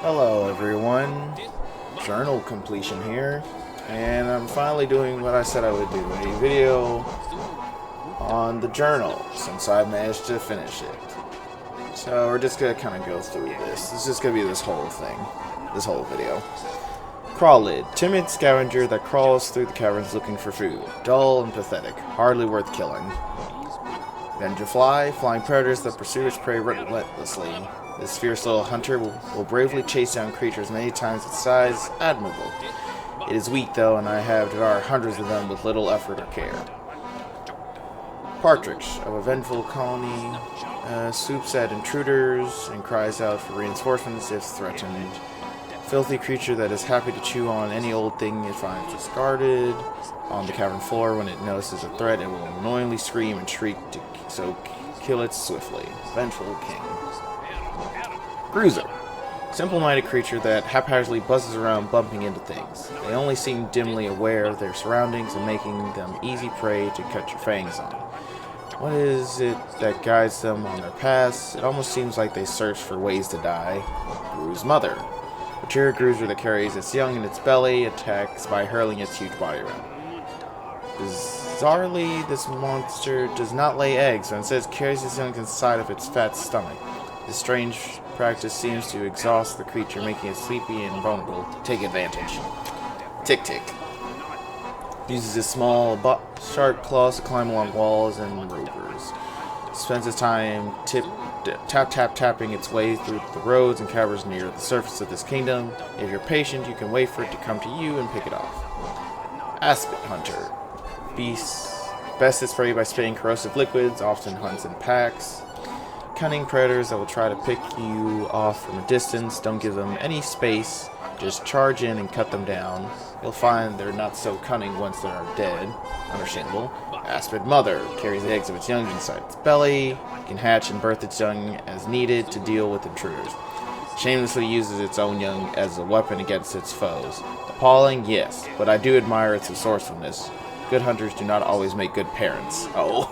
Hello everyone, journal completion here, and I'm finally doing what I said I would do, a video on the journal, since I managed to finish it. So we're just gonna kind of go through this. This is just gonna be this whole thing, this whole video. Crawlid, timid scavenger that crawls through the caverns looking for food. Dull and pathetic, hardly worth killing. Vengefly, flying predators that pursue its prey relentlessly. This fierce little hunter will bravely chase down creatures many times its size. Admirable. It is weak though, and I have devoured hundreds of them with little effort or care. Partridge, of a vengeful colony, swoops at intruders and cries out for reinforcements if threatened. Filthy creature that is happy to chew on any old thing it finds discarded. On the cavern floor, when it notices a threat, it will annoyingly scream and shriek so kill it swiftly. Vengeful king. Bruiser. Simple-minded creature that haphazardly buzzes around bumping into things. They only seem dimly aware of their surroundings and making them easy prey to cut your fangs on. What is it that guides them on their paths? It almost seems like they search for ways to die. Gru's mother. Mature bruiser that carries its young in its belly, attacks by hurling its huge body around. Bizarrely, this monster does not lay eggs, but instead carries its young inside of its fat stomach. This strange practice seems to exhaust the creature, making it sleepy and vulnerable. Take advantage. Tick-Tick. Uses his small, sharp claws to climb along walls and rovers. Spends his time tapping its way through the roads and caverns near the surface of this kingdom. If you're patient, you can wait for it to come to you and pick it off. Aspid Hunter. Best is prey by spitting corrosive liquids, often hunts in packs. Cunning predators that will try to pick you off from a distance. Don't give them any space. Just charge in and cut them down. You'll find they're not so cunning once they are dead. Understandable. Aspid Mother carries the eggs of its young inside its belly. Can hatch and birth its young as needed to deal with intruders. Shamelessly uses its own young as a weapon against its foes. Appalling, yes, but I do admire its resourcefulness. Good hunters do not always make good parents. Oh.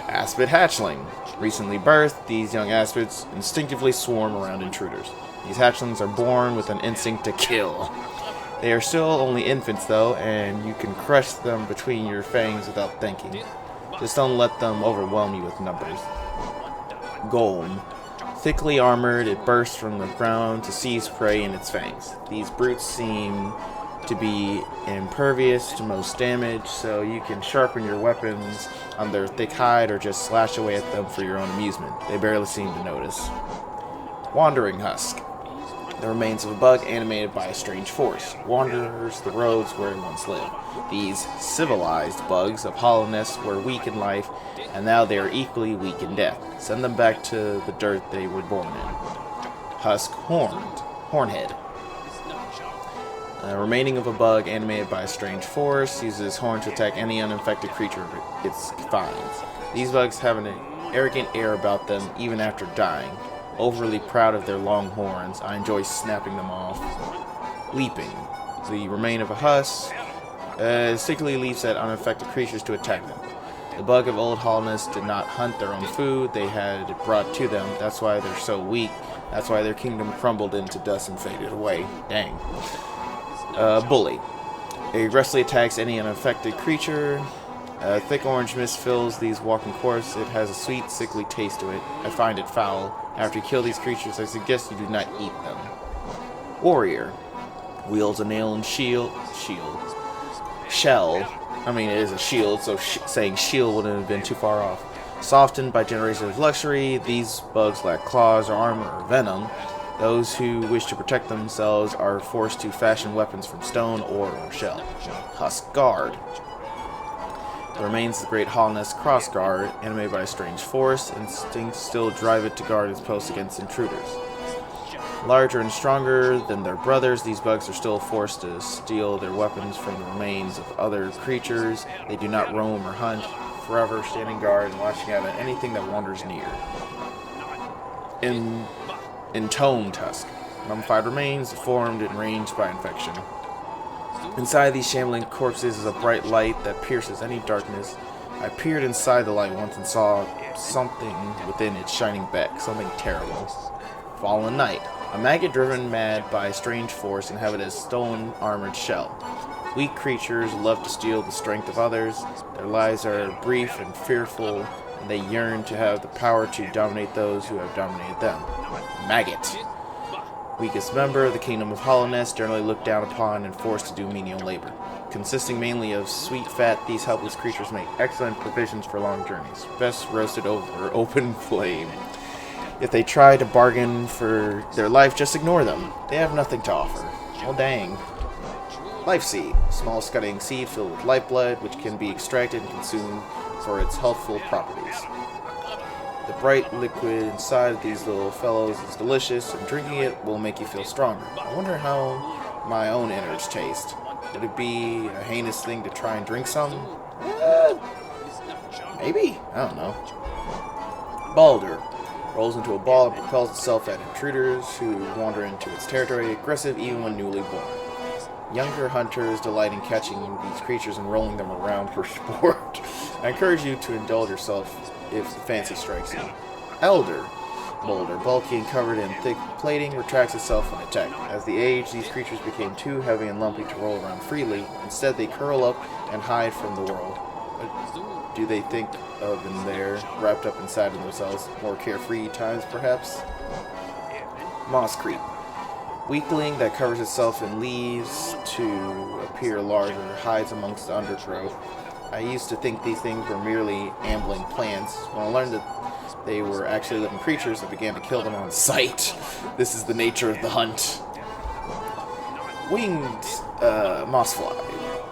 Aspid Hatchling. Recently birthed, these young aspids instinctively swarm around intruders. These hatchlings are born with an instinct to kill. They are still only infants though, and you can crush them between your fangs without thinking. Just don't let them overwhelm you with numbers. Golem. Thickly armored, it bursts from the ground to seize prey in its fangs. These brutes seem to be impervious to most damage, so you can sharpen your weapons on their thick hide or just slash away at them for your own amusement. They barely seem to notice. Wandering Husk. The remains of a bug animated by a strange force. Wanders the roads where it once lived. These civilized bugs of hollowness were weak in life, and now they are equally weak in death. Send them back to the dirt they were born in. Husk Hornhead. Remaining of a bug animated by a strange force, uses its horn to attack any uninfected creature it finds. These bugs have an arrogant air about them even after dying. Overly proud of their long horns, I enjoy snapping them off. Leaping. The remain of a husk secretly leaps at uninfected creatures to attack them. The bug of old hollowness did not hunt their own food, they had it brought to them. That's why they're so weak. That's why their kingdom crumbled into dust and faded away. Dang. Bully. It aggressively attacks any unaffected creature. A thick orange mist fills these walking corpses. It has a sweet, sickly taste to it. I find it foul. After you kill these creatures, I suggest you do not eat them. Warrior. Wields a nail and shell. I mean, it is a shield, so saying shield wouldn't have been too far off. Softened by generations of luxury, these bugs lack claws or armor or venom. Those who wish to protect themselves are forced to fashion weapons from stone, ore, or shell. Husk Guard. The remains of the great hollowness Cross Guard, animated by a strange force. Instincts still drive it to guard its post against intruders. Larger and stronger than their brothers, these bugs are still forced to steal their weapons from the remains of other creatures. They do not roam or hunt, forever standing guard and watching out at anything that wanders near. Entombed Husk. Mummified remains, deformed and ranged by infection. Inside these shambling corpses is a bright light that pierces any darkness. I peered inside the light once and saw something within its shining beck, something terrible. Fallen Knight. A maggot driven mad by a strange force inhabit a stone armored shell. Weak creatures love to steal the strength of others. Their lives are brief and fearful, and they yearn to have the power to dominate those who have dominated them. Maggot. Weakest member of the Kingdom of Hollowness, generally looked down upon and forced to do menial labor. Consisting mainly of sweet fat, these helpless creatures make excellent provisions for long journeys, best roasted over open flame. If they try to bargain for their life, just ignore them. They have nothing to offer. Well, dang. Life Seed. Small scuttling seed filled with lifeblood, which can be extracted and consumed for its healthful properties. The bright liquid inside of these little fellows is delicious, and drinking it will make you feel stronger. I wonder how my own innards taste. Would it be a heinous thing to try and drink some? Maybe? I don't know. Balder. Rolls into a ball and propels itself at intruders who wander into its territory, aggressive even when newly born. Younger hunters delight in catching these creatures and rolling them around for sport. I encourage you to indulge yourself if the fancy strikes you. Elder. Boulder, bulky and covered in thick plating, retracts itself when attacked. As they age, these creatures became too heavy and lumpy to roll around freely. Instead, they curl up and hide from the world. What do they think of in there, wrapped up inside of themselves? More carefree times, perhaps? Moss Creep. Weakling that covers itself in leaves to appear larger, hides amongst the undergrowth. I used to think these things were merely ambling plants. When I learned that they were actually living creatures, I began to kill them on sight. This is the nature of the hunt. Winged Mossfly.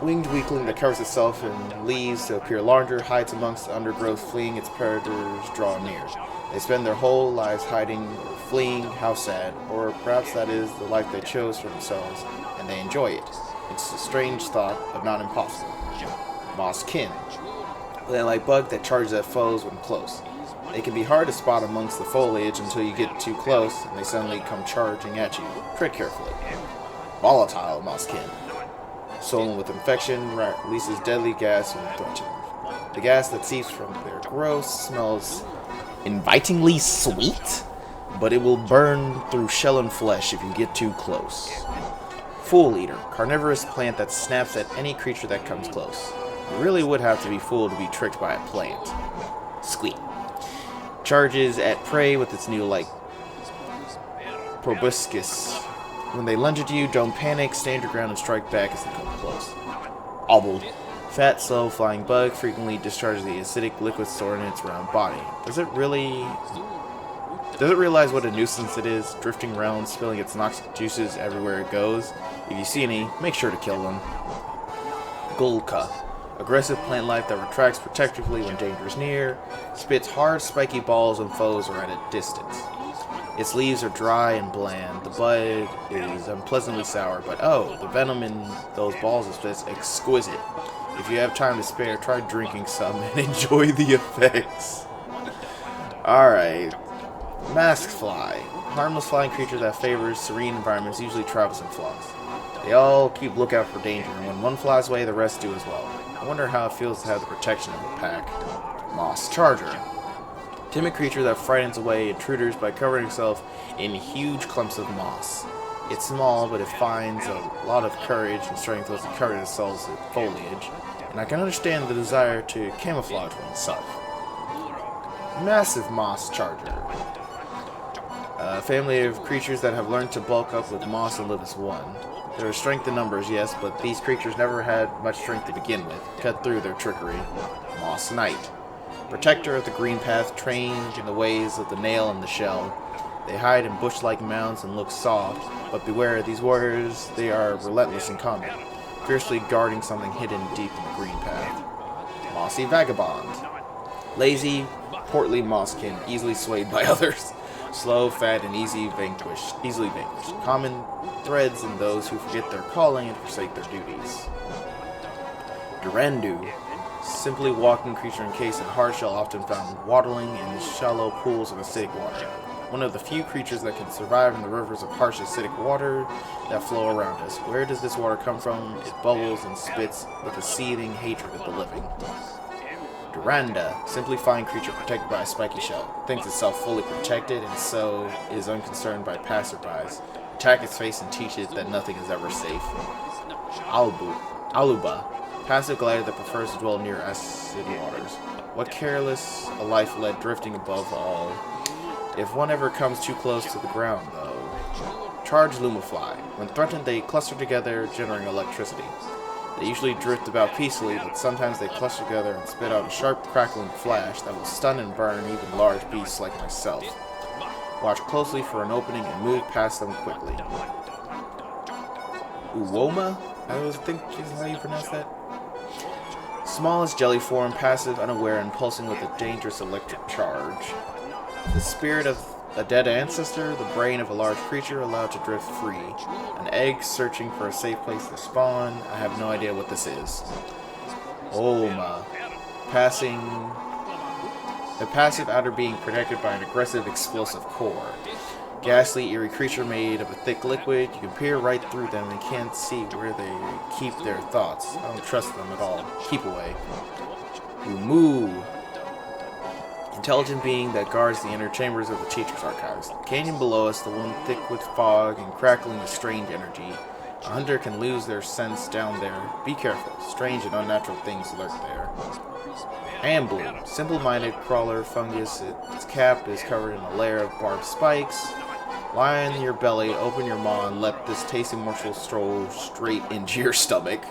Winged weakling that covers itself in leaves to appear larger, hides amongst the undergrowth, fleeing its predators draw near. They spend their whole lives hiding or fleeing. How sad. Or perhaps that is the life they chose for themselves, and they enjoy it. It's a strange thought, but not impossible. Mosskin. They like bug that charges at foes when close. They can be hard to spot amongst the foliage until you get too close, and they suddenly come charging at you. Tread carefully. Volatile Mosskin. Swollen with infection, releases deadly gas when threatened. The gas that seeps from their growth smells invitingly sweet, but it will burn through shell and flesh if you get too close. Fool Eater. Carnivorous plant that snaps at any creature that comes close. You really would have to be fooled to be tricked by a plant. Squeak. Charges at prey with its new proboscis. When they lunge at you, don't panic, stand your ground and strike back as they come close. Obbled. Fat, slow, flying bug frequently discharges the acidic liquid stored in its round body. Does it realize what a nuisance it is, drifting around, spilling its noxious juices everywhere it goes? If you see any, make sure to kill them. Gulka. Aggressive plant life that retracts protectively when danger is near, spits hard, spiky balls when foes are at a distance. Its leaves are dry and bland. The bud is unpleasantly sour, but oh, the venom in those balls is just exquisite. If you have time to spare, try drinking some and enjoy the effects. Alright. Masked Fly. Harmless flying creature that favors serene environments, usually travels in flocks. They all keep lookout for danger, and when one flies away, the rest do as well. I wonder how it feels to have the protection of the pack. Moss Charger. Timid creature that frightens away intruders by covering itself in huge clumps of moss. It's small, but it finds a lot of courage and strength as it covers itself in foliage, and I can understand the desire to camouflage oneself. Massive Moss Charger. A family of creatures that have learned to bulk up with moss and live as one. There is strength in numbers, yes, but these creatures never had much strength to begin with. Cut through their trickery. Moss Knight. Protector of the green path, trained in the ways of the nail and the shell. They hide in bush-like mounds and look soft, but beware, these warriors, they are relentless in combat, fiercely guarding something hidden deep in the green path. Mossy Vagabond. Lazy, portly mosskin, easily swayed by others. Slow, fat, and easily vanquished. Common threads in those who forget their calling and forsake their duties. Durandu. Simply walking creature encased in hard shell, often found waddling in shallow pools of acidic water. One of the few creatures that can survive in the rivers of harsh acidic water that flow around us. Where does this water come from? It bubbles and spits with a seething hatred of the living. Duranda, simply flying creature protected by a spiky shell. Thinks itself fully protected and so is unconcerned by passerbys. Attack its face and teach it that nothing is ever safe. Aluba, passive glider that prefers to dwell near acid waters. What careless a life led drifting above all. If one ever comes too close to the ground, though. Charge Lumafly. When threatened, they cluster together, generating electricity. They usually drift about peacefully, but sometimes they cluster together and spit out a sharp, crackling flash that will stun and burn even large beasts like myself. Watch closely for an opening and move past them quickly. Uwoma? I think is how you pronounce that. Smallest jelly form, passive, unaware, and pulsing with a dangerous electric charge. The spirit of a dead ancestor, the brain of a large creature allowed to drift free. An egg searching for a safe place to spawn. I have no idea what this is. Oma. A passive outer being protected by an aggressive explosive core. Ghastly, eerie creature made of a thick liquid. You can peer right through them and can't see where they keep their thoughts. I don't trust them at all. Keep away. Umu. Intelligent being that guards the inner chambers of the teacher's archives. The canyon below us, the one thick with fog and crackling with strange energy. A hunter can lose their sense down there. Be careful. Strange and unnatural things lurk there. Ambloom. Simple-minded crawler fungus. Its cap is covered in a layer of barbed spikes. Lie on your belly, open your maw, and let this tasty morsel stroll straight into your stomach.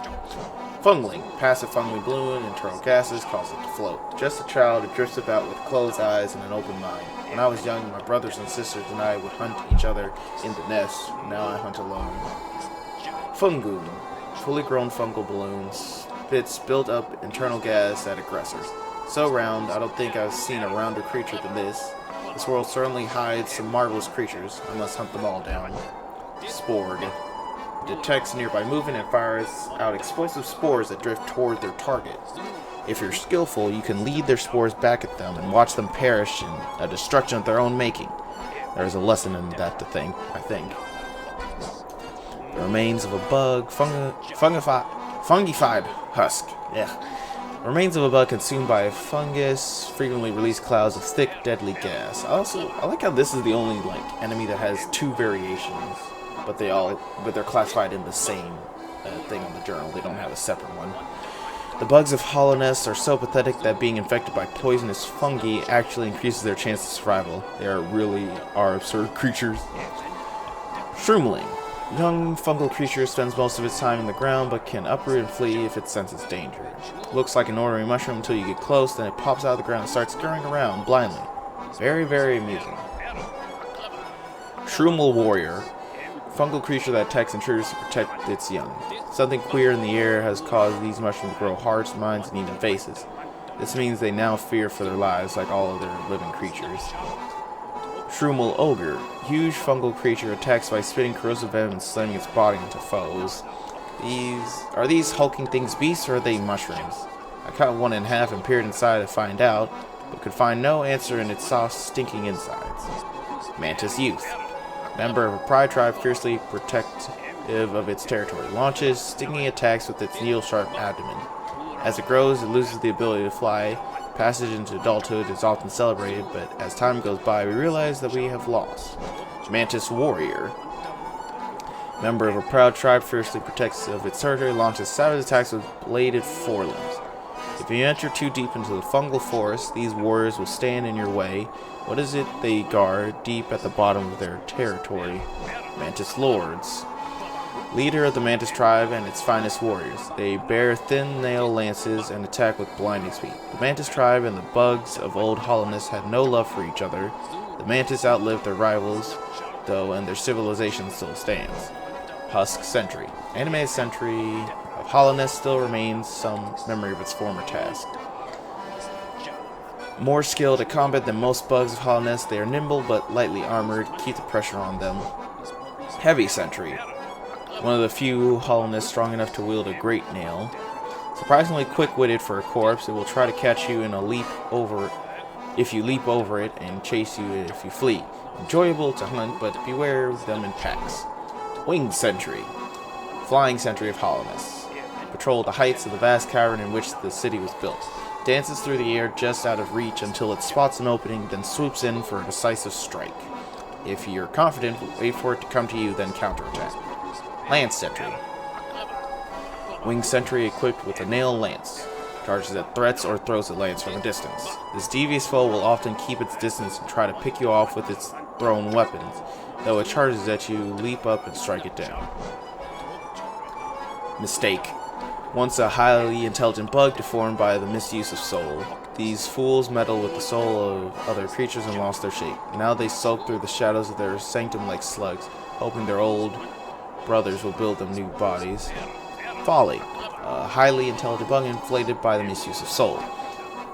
Fungling. Passive fungling balloon, internal gases cause it to float. Just a child who drifts about with closed eyes and an open mind. When I was young, my brothers and sisters and I would hunt each other in the nest. Now I hunt alone. Fungoon. Fully grown fungal balloons. Spits built up internal gas at aggressors. So round, I don't think I've seen a rounder creature than this. This world certainly hides some marvelous creatures. I must hunt them all down. Sporg. Detects nearby movement and fires out explosive spores that drift toward their target. If you're skillful, you can lead their spores back at them and watch them perish in a destruction of their own making. There's a lesson in that to think, I think. The remains of a bug, fungified husk. Yeah. Remains of a bug consumed by a fungus frequently release clouds of thick, deadly gas. I like how this is the only enemy that has two variations, but they're classified in the same thing on the journal. They don't have a separate one. The bugs of Hollowness are so pathetic that being infected by poisonous fungi actually increases their chance of survival. They really are absurd creatures. Shroomling. Young fungal creature spends most of its time in the ground, but can uproot and flee if it senses danger. Looks like an ordinary mushroom until you get close, then it pops out of the ground and starts scurrying around blindly. Very, very amusing. Shroomel Warrior. Fungal creature that attacks intruders to protect its young. Something queer in the air has caused these mushrooms to grow hearts, minds, and even faces. This means they now fear for their lives like all other living creatures. Shroomel Ogre. Huge fungal creature attacks by spitting corrosive venom and slamming its body into foes. Are these hulking things beasts or are they mushrooms? I cut one in half and peered inside to find out, but could find no answer in its soft, stinking insides. Mantis Youth. Member of a pride tribe fiercely protective of its territory. Launches stinging attacks with its needle-sharp abdomen. As it grows, it loses the ability to fly. Passage into adulthood is often celebrated, but as time goes by, we realize that we have lost. Mantis Warrior. Member of a proud tribe fiercely protective of its territory, launches savage attacks with bladed forelimbs. If you enter too deep into the fungal forest, these warriors will stand in your way. What is it they guard deep at the bottom of their territory? Mantis Lords. Leader of the Mantis tribe and its finest warriors. They bear thin nail lances and attack with blinding speed. The Mantis tribe and the bugs of Old Hollowness had no love for each other. The Mantis outlived their rivals, though, and their civilization still stands. Husk Sentry. Animated sentry of Hollowness still remains some memory of its former task. More skilled at combat than most bugs of Hollowness, they are nimble but lightly armored. Keep the pressure on them. Heavy Sentry. One of the few Hollowness strong enough to wield a great nail. Surprisingly quick-witted for a corpse, it will try to catch you in a leap over if you leap over it and chase you if you flee. Enjoyable to hunt, but beware of them in packs. Winged Sentry. Flying Sentry of Hollowness. Patrol the heights of the vast cavern in which the city was built. dances through the air just out of reach until it spots an opening, then swoops in for a decisive strike. If you're confident, wait for it to come to you, then counterattack. Lance Sentry. Winged sentry equipped with a nail lance. Charges at threats or throws a lance from a distance. This devious foe will often keep its distance and try to pick you off with its thrown weapons. Though it charges at you, leap up and strike it down. Mistake. Once a highly intelligent bug deformed by the misuse of soul. These fools meddle with the soul of other creatures and lost their shape. Now they sulk through the shadows of their sanctum like slugs, hoping their old brothers will build them new bodies. Folly. A highly intelligent bug inflated by the misuse of soul.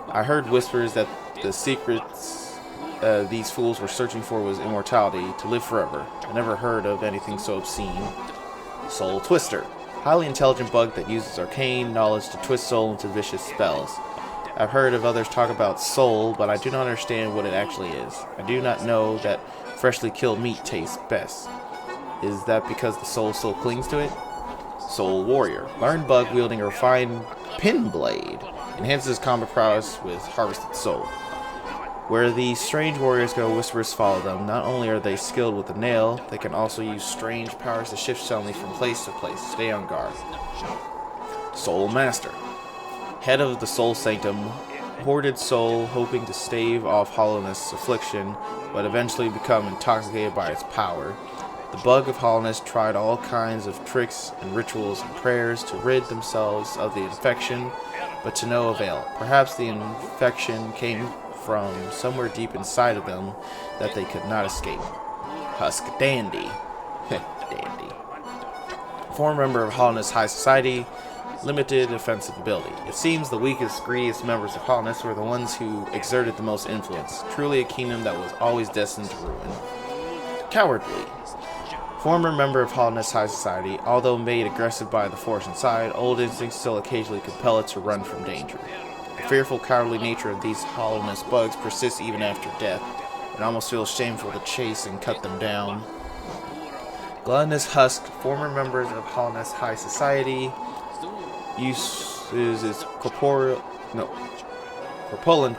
I heard whispers that the secrets these fools were searching for was immortality, to live forever. I never heard of anything so obscene. Soul Twister. Highly intelligent bug that uses arcane knowledge to twist soul into vicious spells. I've heard of others talk about soul, but I do not understand what it actually is. I do not know that freshly killed meat tastes best. Is that because the soul still clings to it? Soul Warrior. Learned bug wielding a refined pin blade. Enhances combat prowess with harvested soul. Where these strange warriors go, whispers follow them. Not only are they skilled with the nail, they can also use strange powers to shift suddenly from place to place. Stay on guard. Soul Master. Head of the Soul Sanctum. Hoarded soul, hoping to stave off hollowness' affliction, but eventually become intoxicated by its power. The bug of hollowness tried all kinds of tricks and rituals and prayers to rid themselves of the infection, but to no avail. Perhaps the infection came from somewhere deep inside of them that they could not escape. Husk Dandy. Dandy. Former member of Hollowness High Society, limited offensive ability. It seems the weakest, greediest members of Hollowness were the ones who exerted the most influence. Truly a kingdom that was always destined to ruin. Cowardly. Former member of Hollowness High Society, although made aggressive by the force inside, old instincts still occasionally compel it to run from danger. The fearful, cowardly nature of these Hollowness bugs persists even after death. It almost feels shameful to chase and cut them down. Gluttonous Husk, former members of Hollowness High Society, uses its corpulent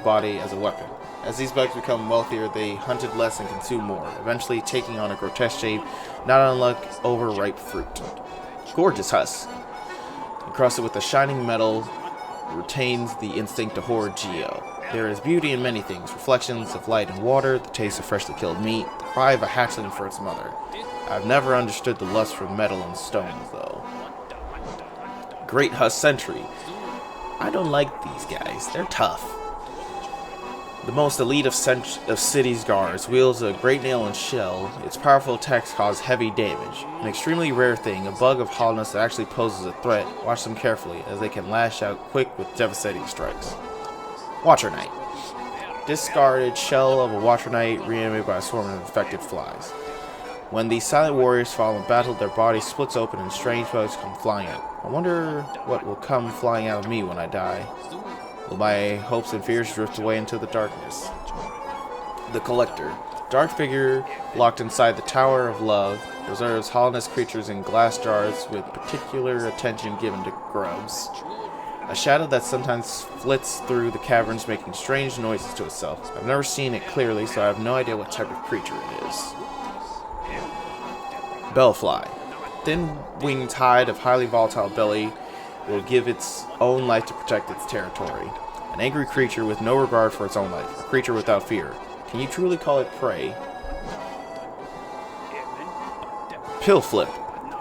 body as a weapon. As these bugs become wealthier, they hunted less and consumed more, eventually taking on a grotesque shape, not unlike overripe fruit. Gorgeous Husk. Encrusted with a shining metal, retains the instinct to hoard geo. There is beauty in many things, reflections of light and water, the taste of freshly killed meat, the cry of a hatchling for its mother. I've never understood the lust for metal and stones, though. Great Husk Sentry. I don't like these guys, they're tough. The most elite of city's guards wields a great nail and shell. Its powerful attacks cause heavy damage. An extremely rare thing, a bug of hollowness that actually poses a threat. Watch them carefully, as they can lash out quick with devastating strikes. Watcher Knight. Discarded shell of a Watcher Knight reanimated by a swarm of infected flies. When these silent warriors fall in battle, their body splits open and strange bugs come flying out. I wonder what will come flying out of me when I die. Will my hopes and fears drift away into the darkness? The Collector. Dark figure locked inside the Tower of Love preserves hollowness creatures in glass jars with particular attention given to grubs. A shadow that sometimes flits through the caverns making strange noises to itself. I've never seen it clearly, so I have no idea what type of creature it is. Bellfly. Thin-winged hide of highly volatile belly will give its own life to protect its territory. An angry creature with no regard for its own life. A creature without fear. Can you truly call it prey? Pillflip.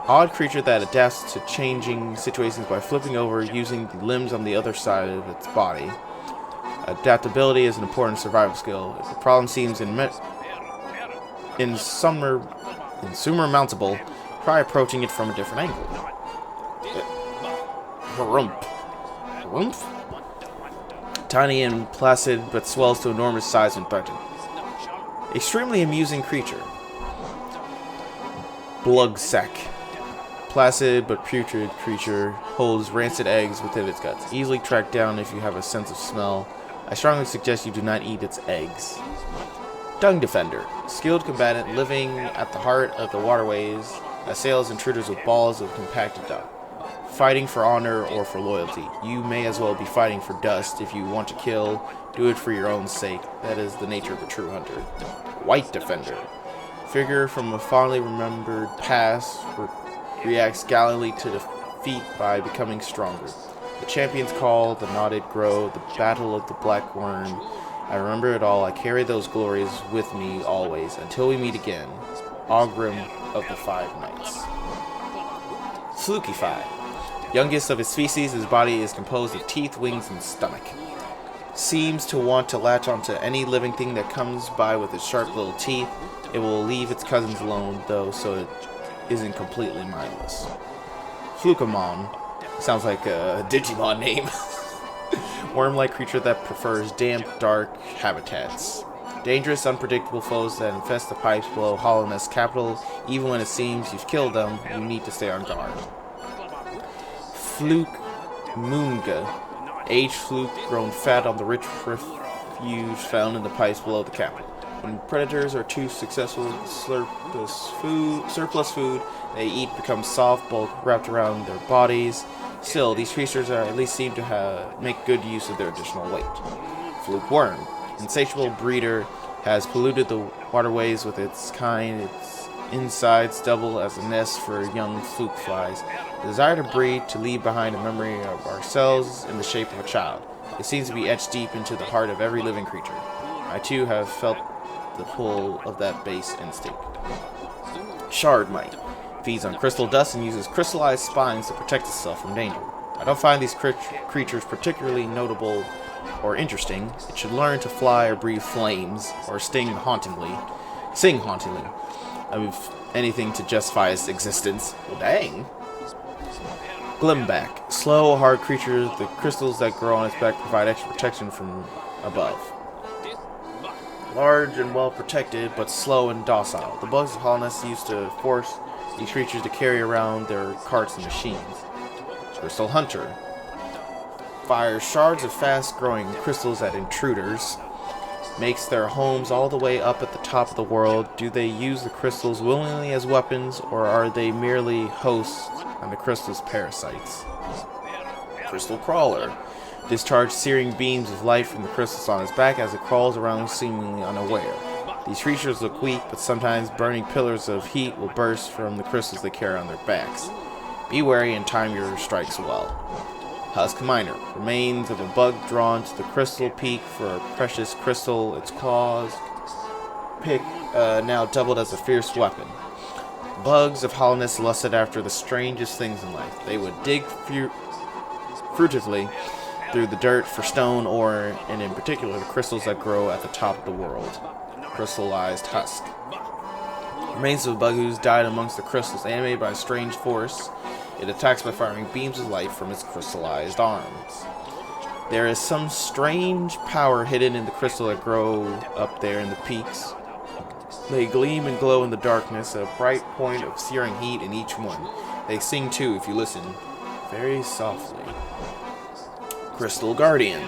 Odd creature that adapts to changing situations by flipping over using the limbs on the other side of its body. Adaptability is an important survival skill. If the problem seems insurmountable, try approaching it from a different angle. Harumph. Harumph? Tiny and placid, but swells to enormous size when threatened. Extremely amusing creature. Blugsack. Placid but putrid creature holds rancid eggs within its guts. Easily tracked down if you have a sense of smell. I strongly suggest you do not eat its eggs. Dung Defender. Skilled combatant living at the heart of the waterways. Assails intruders with balls of compacted dung. fighting for honor or for loyalty. You may as well be fighting for dust. If you want to kill, do it for your own sake. That is the nature of a true hunter. White Defender. Figure from a fondly remembered past reacts gallantly to defeat by becoming stronger. The champion's call, the knotted grow, the battle of the black worm. I remember it all. I carry those glories with me always, until we meet again. Ogrim of the Five Knights. Flukify. Youngest of his species, his body is composed of teeth, wings, and stomach. Seems to want to latch onto any living thing that comes by with its sharp little teeth. It will leave its cousins alone, though, so it isn't completely mindless. Flukamon. Sounds like a Digimon name. Worm-like creature that prefers damp, dark habitats. Dangerous, unpredictable foes that infest the pipes below Hollowness capital. Even when it seems you've killed them, you need to stay on guard. Fluke Moonga. Aged fluke grown fat on the rich refuge found in the pipes below the capital. When predators are too successful with surplus food, they eat become soft bulk wrapped around their bodies. Still, these creatures at least seem to make good use of their additional weight. Fluke worm. Insatiable breeder has polluted the waterways with its kind. Its insides double as a nest for young fluke flies. The desire to breed, to leave behind a memory of ourselves in the shape of a child. It seems to be etched deep into the heart of every living creature. I too have felt the pull of that base instinct. Shard Mite. Feeds on crystal dust and uses crystallized spines to protect itself from danger. I don't find these creatures particularly notable or interesting. It should learn to fly or breathe flames, or sing hauntingly. Of anything to justify its existence. Well, dang. Glimback. Slow, hard creature. The crystals that grow on its back provide extra protection from above. Large and well protected, but slow and docile. The bugs of Hollowness used to force these creatures to carry around their carts and machines. Crystal Hunter. Fires shards of fast-growing crystals at intruders. Makes their homes all the way up at the top of the world. Do they use the crystals willingly as weapons, or are they merely hosts on the crystal's parasites? Crystal Crawler. Discharge searing beams of light from the crystals on its back as it crawls around seemingly unaware. These creatures look weak, but sometimes burning pillars of heat will burst from the crystals they carry on their backs. Be wary and time your strikes well. Husk Miner. Remains of a bug drawn to the crystal peak for a precious crystal. Its claws pick now doubled as a fierce weapon. Bugs of Hollowness lusted after the strangest things in life. They would dig furtively through the dirt for stone, ore, and in particular the crystals that grow at the top of the world. Crystallized Husk. Remains of a bug who's died amongst the crystals, animated by a strange force. It attacks by firing beams of light from its crystallized arms. There is some strange power hidden in the crystal that grow up there in the peaks. They gleam and glow in the darkness, a bright point of searing heat in each one. They sing too if you listen very softly. Crystal Guardian.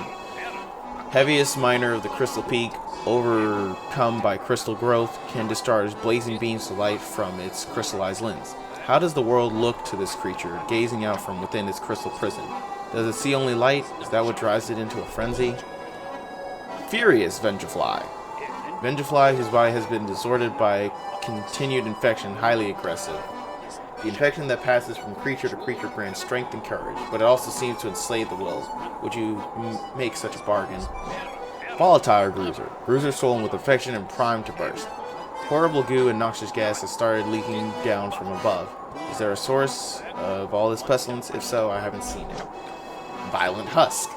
Heaviest miner of the crystal peak, overcome by crystal growth, can discharge blazing beams of light from its crystallized lens. How does the world look to this creature, gazing out from within its crystal prison? Does it see only light? Is that what drives it into a frenzy? Furious Vengefly. Vengefly, whose body has been disordered by continued infection, highly aggressive. The infection that passes from creature to creature grants strength and courage, but it also seems to enslave the will. Would you make such a bargain? Volatile Bruiser. Bruiser swollen with infection and primed to burst. Horrible goo and noxious gas has started leaking down from above. Is there a source of all this pestilence? If so, I haven't seen it. Violent Husk.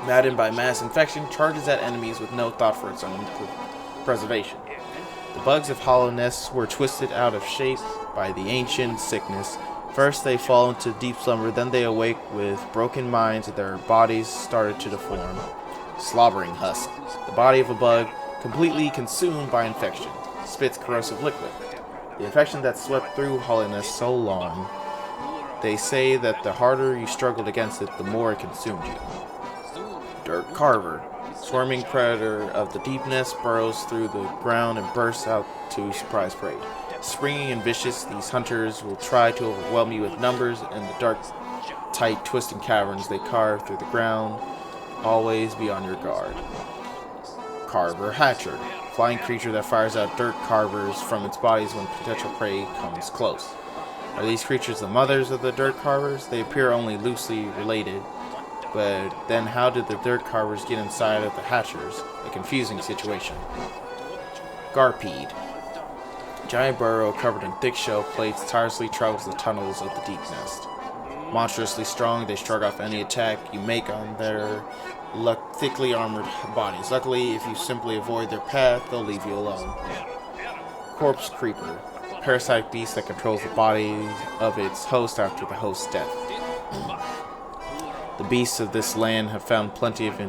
Maddened by mass infection, charges at enemies with no thought for its own preservation. The bugs of Hollowness were twisted out of shape by the ancient sickness. First they fall into deep slumber, then they awake with broken minds and their bodies started to deform. Slobbering Husk. The body of a bug completely consumed by infection. Spits corrosive liquid. The infection that swept through Hollowness so long. They say that the harder you struggled against it, the more it consumed you. Dirt Carver. Swarming predator of the deepness burrows through the ground and bursts out to surprise prey. Springy and vicious, these hunters will try to overwhelm you with numbers and the dark Tight, twisting caverns they carve through the ground. Always be on your guard. Carver Hatcher. Flying creature that fires out dirt carvers from its bodies when potential prey comes close. Are these creatures the mothers of the dirt carvers? They appear only loosely related, but then how did the dirt carvers get inside of the hatchers? A confusing situation. Garpede. Giant burrow covered in thick shell plates tirelessly travels the tunnels of the deep nest. Monstrously strong, they shrug off any attack you make on their thickly armored bodies. Luckily, if you simply avoid their path, they'll leave you alone. Corpse Creeper. Parasite beast that controls the body of its host after the host's death. The beasts of this land have found plenty of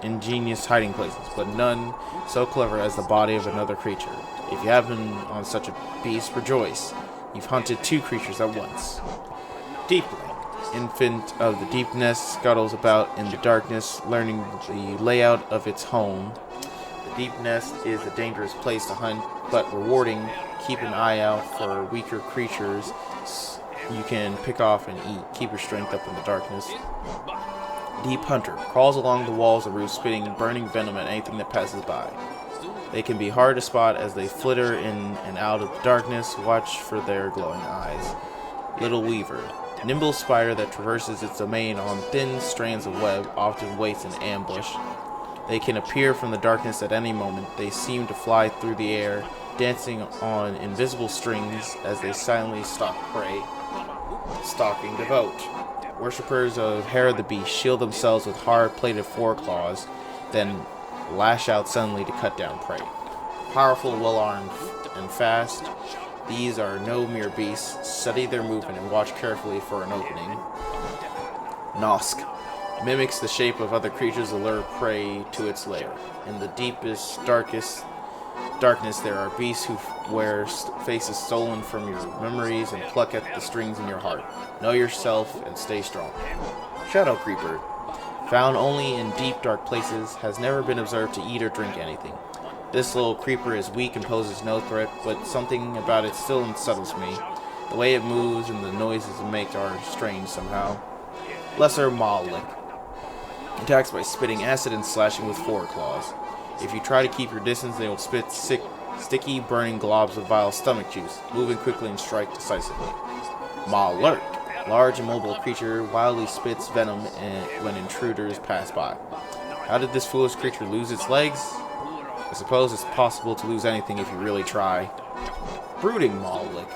ingenious hiding places, but none so clever as the body of another creature. If you happen on such a beast, rejoice. You've hunted two creatures at once. Deepling. Infant of the deep nest scuttles about in the darkness, learning the layout of its home. The deep nest is a dangerous place to hunt, but rewarding. Keep an eye out for weaker creatures you can pick off and eat. Keep your strength up in the darkness. Deep Hunter crawls along the walls of roofs, spitting burning venom at anything that passes by. They can be hard to spot as they flitter in and out of the darkness. Watch for their glowing eyes. Little Weaver. Nimble spider that traverses its domain on thin strands of web, often waits in ambush. They can appear from the darkness at any moment. They seem to fly through the air, dancing on invisible strings as they silently stalk prey. Stalking Devote. Worshippers of Herod the Beast shield themselves with hard-plated foreclaws, then lash out suddenly to cut down prey. Powerful, well-armed, and fast, these are no mere beasts. Study their movement and watch carefully for an opening. Nosk. Mimics the shape of other creatures to lure prey to its lair. In the deepest, darkness there are beasts who wear faces stolen from your memories and pluck at the strings in your heart. Know yourself and stay strong. Shadow Creeper. Found only in deep, dark places, has never been observed to eat or drink anything. This little creeper is weak and poses no threat, but something about it still unsettles me. The way it moves and the noises it makes are strange somehow. Lesser Mawlick. Attacks by spitting acid and slashing with foreclaws. If you try to keep your distance, they will spit sticky, burning globs of vile stomach juice, moving quickly and strike decisively. Mawlurk. Large and mobile creature wildly spits venom when intruders pass by. How did this foolish creature lose its legs? I suppose it's possible to lose anything if you really try. Brooding Mawlick.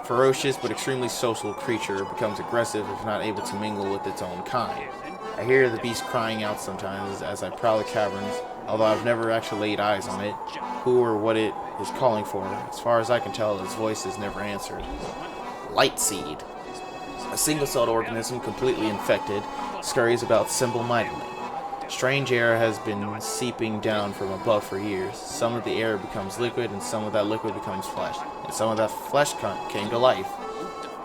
Ferocious but extremely social creature, becomes aggressive if not able to mingle with its own kind. I hear the beast crying out sometimes as I prowl the caverns, although I've never actually laid eyes on it. Who or what it is calling for, as far as I can tell, its voice is never answered. Lightseed. A single-celled organism completely infected, scurries about simple-mindedly. Strange air has been seeping down from above for years. Some of the air becomes liquid, and some of that liquid becomes flesh, and some of that flesh came to life.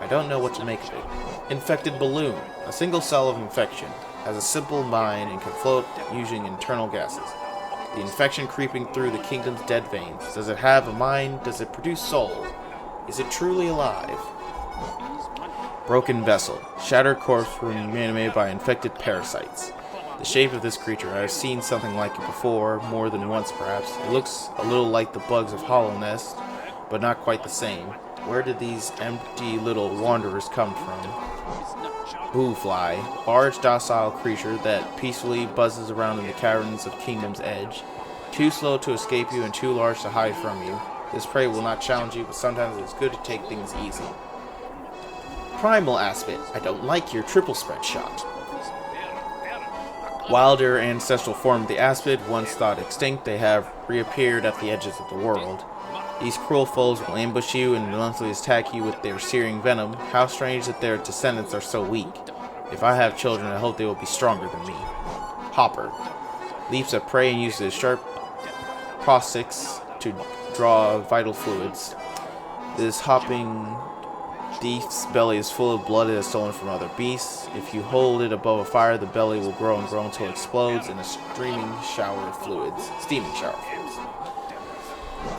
I don't know what to make of it. Infected balloon. A single cell of infection. Has a simple mind and can float using internal gases. The infection creeping through the kingdom's dead veins. Does it have a mind? Does it produce soul? Is it truly alive? Broken vessel. Shattered corpse reanimated by infected parasites. The shape of this creature, I have seen something like it before, more than once perhaps. It looks a little like the bugs of Hollow Nest, but not quite the same. Where did these empty little wanderers come from? Boofly, large docile creature that peacefully buzzes around in the caverns of Kingdom's Edge. Too slow to escape you and too large to hide from you. This prey will not challenge you, but sometimes it's good to take things easy. Primal Aspid, I don't like your triple spread shot. Wilder ancestral form of the Aspid, once thought extinct, they have reappeared at the edges of the world. These cruel foes will ambush you and relentlessly attack you with their searing venom. How strange that their descendants are so weak. If I have children, I hope they will be stronger than me. Hopper. Leaps at prey and uses sharp prosthetics to draw vital fluids. This hopping thief's belly is full of blood it has stolen from other beasts. If you hold it above a fire, the belly will grow and grow until it explodes in a steaming shower of fluids.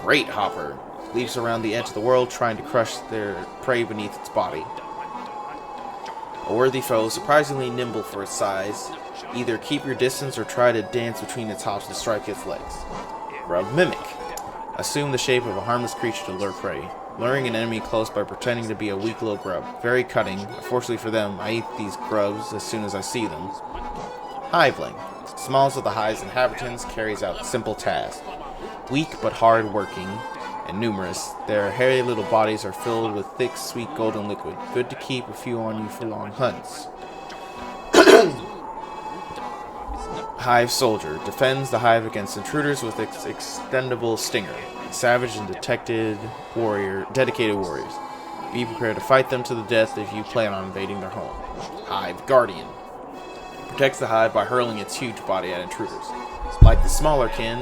Great Hopper. Leaps around the edge of the world, trying to crush their prey beneath its body. A worthy foe, surprisingly nimble for its size. Either keep your distance or try to dance between its hops to strike its legs. Grub Mimic. Assume the shape of a harmless creature to lure prey, luring an enemy close by pretending to be a weak little grub. Very cutting. Unfortunately for them, I eat these grubs as soon as I see them. Hiveling. Smallest of the hive's inhabitants, carries out simple tasks. Weak but hard-working and numerous, their hairy little bodies are filled with thick, sweet golden liquid, good to keep a few on you for long hunts. Hive Soldier. Defends the hive against intruders with its extendable stinger. Savage and dedicated warriors. Be prepared to fight them to the death if you plan on invading their home. Hive Guardian. Protects the hive by hurling its huge body at intruders. Like the smaller kin,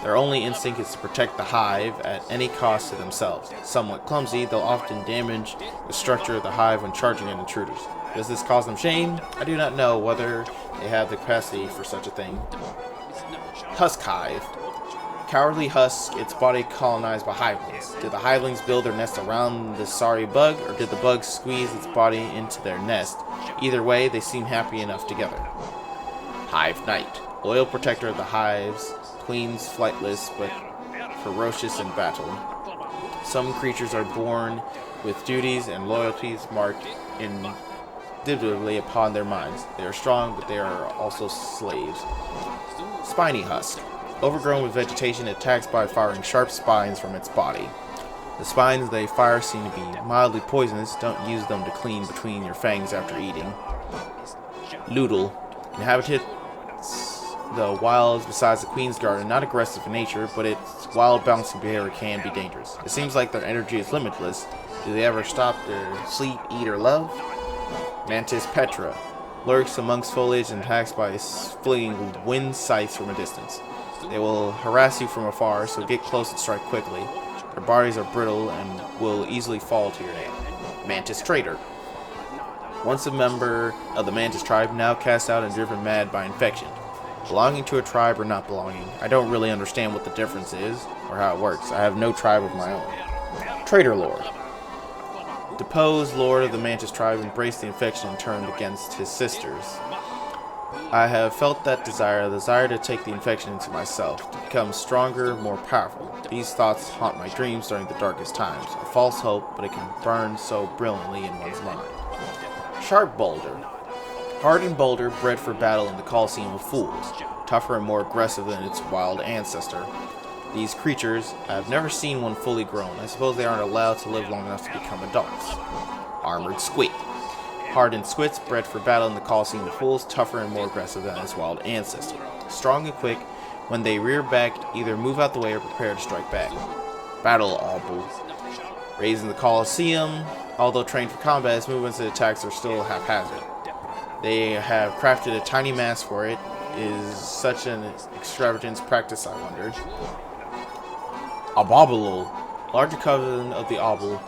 their only instinct is to protect the hive at any cost to themselves. Somewhat clumsy, they'll often damage the structure of the hive when charging at intruders. Does this cause them shame? I do not know whether they have the capacity for such a thing. Husk Hive. Cowardly husk, its body colonized by hivelings. Did the hivelings build their nest around the sorry bug, or did the bug squeeze its body into their nest? Either way, they seem happy enough together. Hive Knight. Loyal protector of the hives, queens flightless but ferocious in battle. Some creatures are born with duties and loyalties marked indubitably upon their minds. They are strong, but they are also slaves. Spiny Husk. Overgrown with vegetation, it attacks by firing sharp spines from its body. The spines they fire seem to be mildly poisonous. Don't use them to clean between your fangs after eating. Loodle. Inhabited the wilds besides the Queen's Garden, not aggressive in nature, but its wild bouncing behavior can be dangerous. It seems like their energy is limitless. Do they ever stop to sleep, eat, or love? Mantis Petra. Lurks amongst foliage and attacks by flinging wind scythes from a distance. They will harass you from afar, so get close and strike quickly. Their bodies are brittle and will easily fall to your name. Mantis Trader. Once a member of the Mantis tribe, now cast out and driven mad by infection. Belonging to a tribe or not belonging, I don't really understand what the difference is, or how it works. I have no tribe of my own. Traitor Lord. Deposed Lord of the Mantis tribe embraced the infection and turned against his sisters. I have felt that desire, the desire to take the infection into myself, to become stronger, more powerful. These thoughts haunt my dreams during the darkest times. A false hope, but it can burn so brilliantly in one's mind. Sharp Boulder. Hardened boulder bred for battle in the Colosseum of Fools, tougher and more aggressive than its wild ancestor. These creatures, I have never seen one fully grown. I suppose they aren't allowed to live long enough to become adults. Armored Squid. Hardened squits bred for battle in the Colosseum of Fools, tougher and more aggressive than its wild ancestor. Strong and quick, when they rear back, either move out the way or prepare to strike back. Battle Obel. Raised in the Colosseum, although trained for combat, its movements and attacks are still haphazard. They have crafted a tiny mask for it. Is such an extravagant practice, I wondered. Abobalul. Larger cousin of the Obel.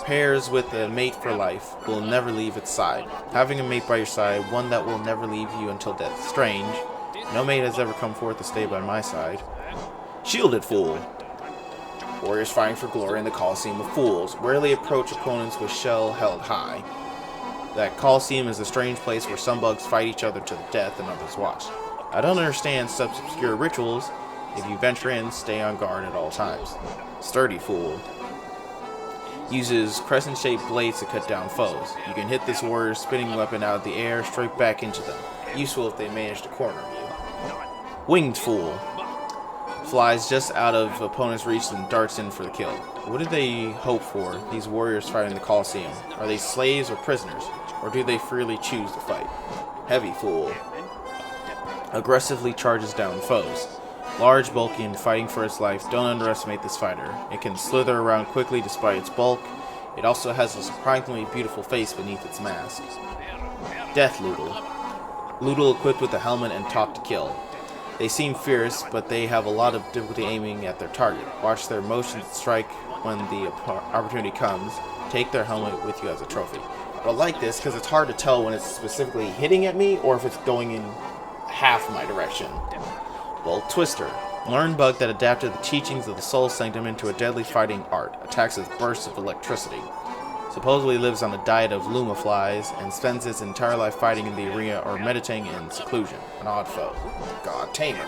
Pairs with a mate for life. Will never leave its side. Having a mate by your side, one that will never leave you until death. Strange. No mate has ever come forth to stay by my side. Shielded Fool. Warriors fighting for glory in the Colosseum of Fools. Rarely approach opponents with shell held high. That Colosseum is a strange place where some bugs fight each other to the death and others watch. I don't understand such obscure rituals. If you venture in, stay on guard at all times. Sturdy Fool. Uses crescent-shaped blades to cut down foes. You can hit this warrior's spinning weapon out of the air straight back into them. Useful if they manage to corner you. Winged Fool. Flies just out of opponent's reach and darts in for the kill. What do they hope for, these warriors fighting the Colosseum? Are they slaves or prisoners? Or do they freely choose to fight? Heavy Fool. Aggressively charges down foes. Large, bulky, and fighting for its life. Don't underestimate this fighter. It can slither around quickly despite its bulk. It also has a surprisingly beautiful face beneath its mask. Death Loodle. Loodle equipped with a helmet and taught to kill. They seem fierce, but they have a lot of difficulty aiming at their target. Watch their motions strike when the opportunity comes. Take their helmet with you as a trophy. But I like this because it's hard to tell when it's specifically hitting at me or if it's going in half my direction. Bolt Twister. Learned bug that adapted the teachings of the Soul Sanctum into a deadly fighting art. Attacks with bursts of electricity. supposedly lives on a diet of luma flies, and spends his entire life fighting in the arena or meditating in seclusion. An odd foe. God Tamer.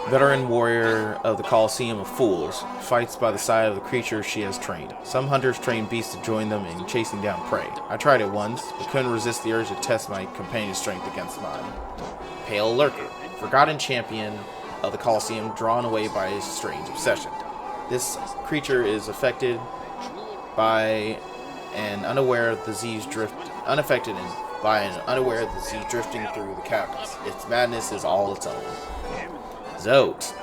Veteran warrior of the Colosseum of Fools, fights by the side of the creature she has trained. Some hunters train beasts to join them in chasing down prey. I tried it once, but couldn't resist the urge to test my companion's strength against mine. Pale Lurker, forgotten champion of the Colosseum, drawn away by his strange obsession. This creature is affected by an unaware disease unaffected by an unaware disease drifting through the caverns. Its madness is all its own. Zote,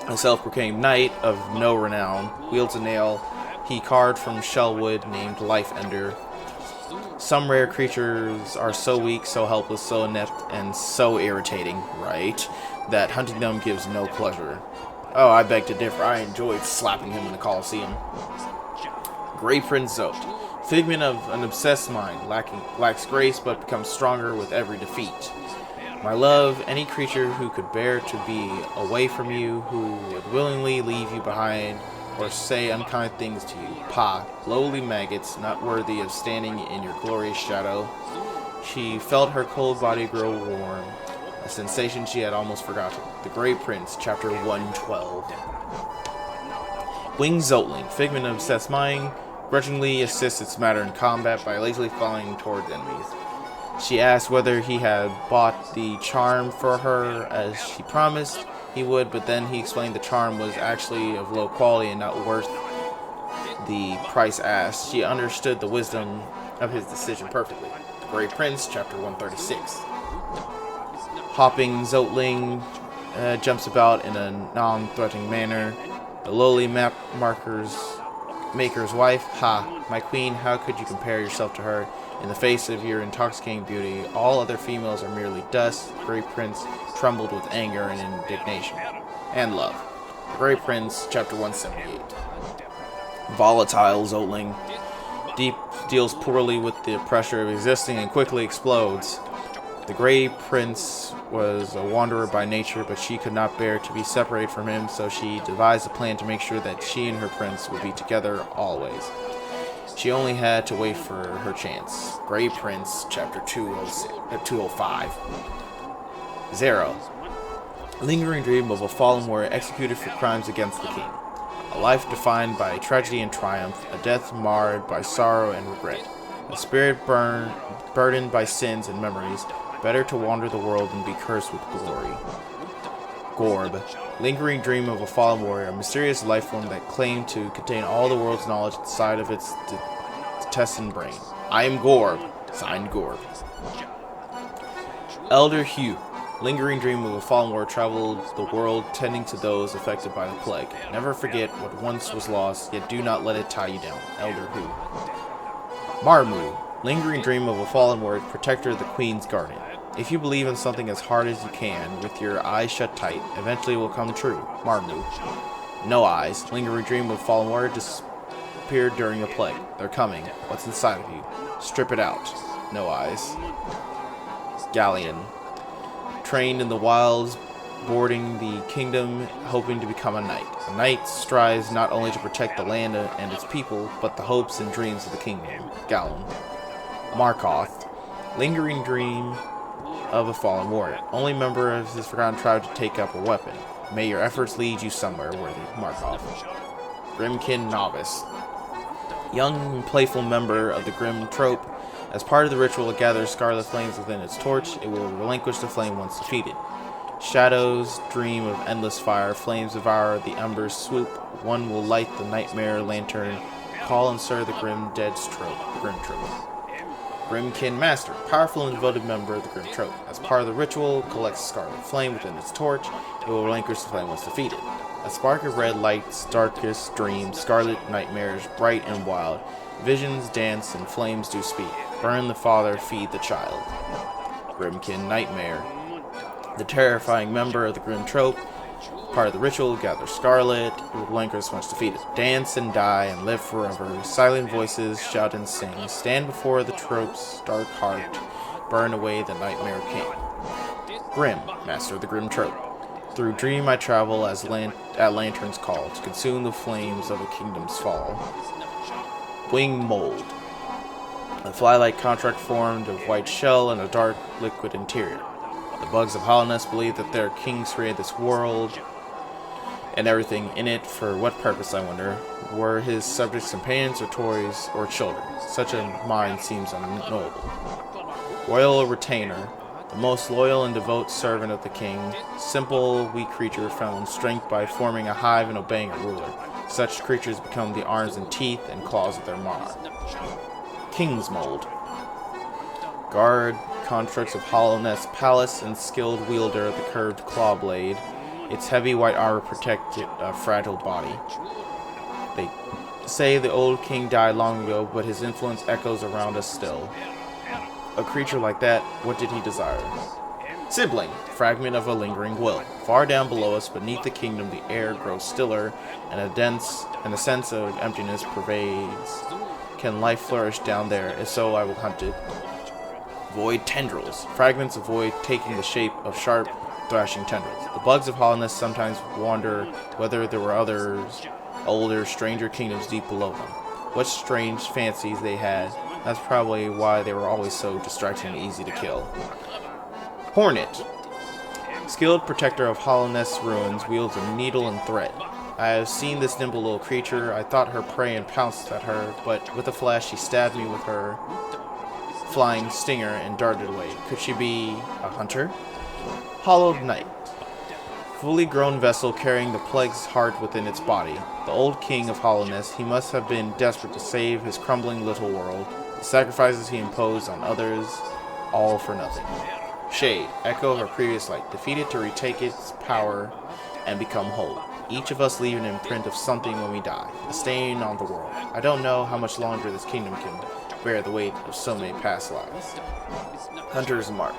a self-proclaimed knight of no renown, wields a nail he carved from shellwood named Life Ender. Some rare creatures are so weak, so helpless, so inept, and so irritating, right, that hunting them gives no pleasure. Oh, I beg to differ. I enjoyed slapping him in the Colosseum. Grey Prince Zote, figment of an obsessed mind, lacks grace but becomes stronger with every defeat. My love, any creature who could bear to be away from you, who would willingly leave you behind, or say unkind things to you. Pah, lowly maggots, not worthy of standing in your glorious shadow. She felt her cold body grow warm, a sensation she had almost forgotten. The Grey Prince, Chapter 112. Winged Zotling, figment of obsessed mind, grudgingly assists its matter in combat by lazily flying towards enemies. She asked whether he had bought the charm for her as she promised he would, but then he explained the charm was actually of low quality and not worth the price asked. She understood the wisdom of his decision perfectly. The Grey Prince, Chapter 136. Hopping Zotling jumps about in a non-threatening manner. The lowly map maker's wife. Ha, my queen, how could you compare yourself to her? In the face of your intoxicating beauty, all other females are merely dust. The Grey Prince trembled with anger and indignation. And love. The Grey Prince, Chapter 178. Volatile Zotling deals poorly with the pressure of existing and quickly explodes. The Grey Prince was a wanderer by nature, but she could not bear to be separated from him, so she devised a plan to make sure that she and her prince would be together always. She only had to wait for her chance. Grey Prince, Chapter 205. Zero. Lingering dream of a fallen warrior executed for crimes against the king. A life defined by tragedy and triumph, a death marred by sorrow and regret. A spirit burdened by sins and memories, better to wander the world than be cursed with glory. Gorb. Lingering dream of a fallen warrior, a mysterious life form that claimed to contain all the world's knowledge inside of its detested brain. I am Gorb. Signed, Gorb. Elder Hugh. Lingering dream of a fallen warrior traveled the world tending to those affected by the plague. Never forget what once was lost, yet do not let it tie you down. Elder Hugh. Marmu. Lingering dream of a fallen warrior, protector of the Queen's Garden. If you believe in something as hard as you can, with your eyes shut tight, eventually it will come true. Marmu. No eyes. Lingering dream of a fallen warrior disappeared during a plague. They're coming. What's inside of you? Strip it out. No eyes. Galleon. Trained in the wilds, boarding the kingdom, hoping to become a knight. A knight strives not only to protect the land and its people, but the hopes and dreams of the kingdom. Gallon. Markoth. Lingering dream of a fallen warrior. Only member of his forgotten tribe to take up a weapon. May your efforts lead you somewhere worthy. Markoth. Grimkin Novice. Young and playful member of the Grim Trope. As part of the ritual, it gathers scarlet flames within its torch. It will relinquish the flame once defeated. Shadows dream of endless fire. Flames devour the embers swoop. One will light the nightmare lantern. Call and stir the grim dead's trope. The Grim Trope. Grimkin Master, powerful and devoted member of the Grim Trope. As part of the ritual, collects scarlet flame within its torch. It will relinquish the flame once defeated. A spark of red lights, darkest dreams, scarlet nightmares, bright and wild. Visions dance and flames do speak. Burn the father, feed the child. Grimkin Nightmare. The terrifying member of the Grim Trope. Part of the ritual, gather scarlet, relinquish once defeated. Dance and die and live forever. Silent voices shout and sing. Stand before the trope's dark heart. Burn away the nightmare king. Grim, master of the Grim Trope. Through dream I travel at lantern's call to consume the flames of a kingdom's fall. Wing mold. A fly-like construct formed of white shell and a dark liquid interior. The bugs of Hollowness believe that their kings created this world and everything in it. For what purpose, I wonder? Were his subjects companions or toys or children? Such a mind seems unknowable. Royal Retainer. The most loyal and devout servant of the king. Simple, weak creature found strength by forming a hive and obeying a ruler. Such creatures become the arms and teeth and claws of their monarch. King's Mold. Guard, constructs of Hollowness Palace, and skilled wielder of the curved claw blade. Its heavy white armor protected a fragile body. They say the old king died long ago, but his influence echoes around us still. A creature like that, what did he desire? Sibling, fragment of a lingering will. Far down below us, beneath the kingdom, the air grows stiller, and a sense of emptiness pervades. Can life flourish down there? If so, I will hunt it. Void tendrils, fragments of void taking the shape of sharp, thrashing tendrils. The bugs of Hollowness sometimes wonder whether there were others, older, stranger kingdoms deep below them. What strange fancies they had. That's probably why they were always so distracting and easy to kill. Hornet. Skilled protector of Hollowness ruins, wields a needle and thread. I have seen this nimble little creature. I thought her prey and pounced at her, but with a flash she stabbed me with her flying stinger and darted away. Could she be a hunter? Hollowed Knight. Fully grown vessel carrying the plague's heart within its body. The old king of Hollowness, he must have been desperate to save his crumbling little world. The sacrifices he imposed on others, all for nothing. Shade, echo of her previous life, defeated to retake its power and become whole. Each of us leave an imprint of something when we die, a stain on the world. I don't know how much longer this kingdom can bear the weight of so many past lives. Hunter's Mark.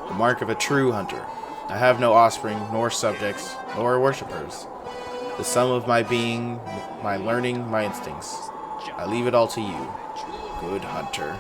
The mark of a true hunter. I have no offspring, nor subjects, nor worshippers. The sum of my being, my learning, my instincts. I leave it all to you, good hunter.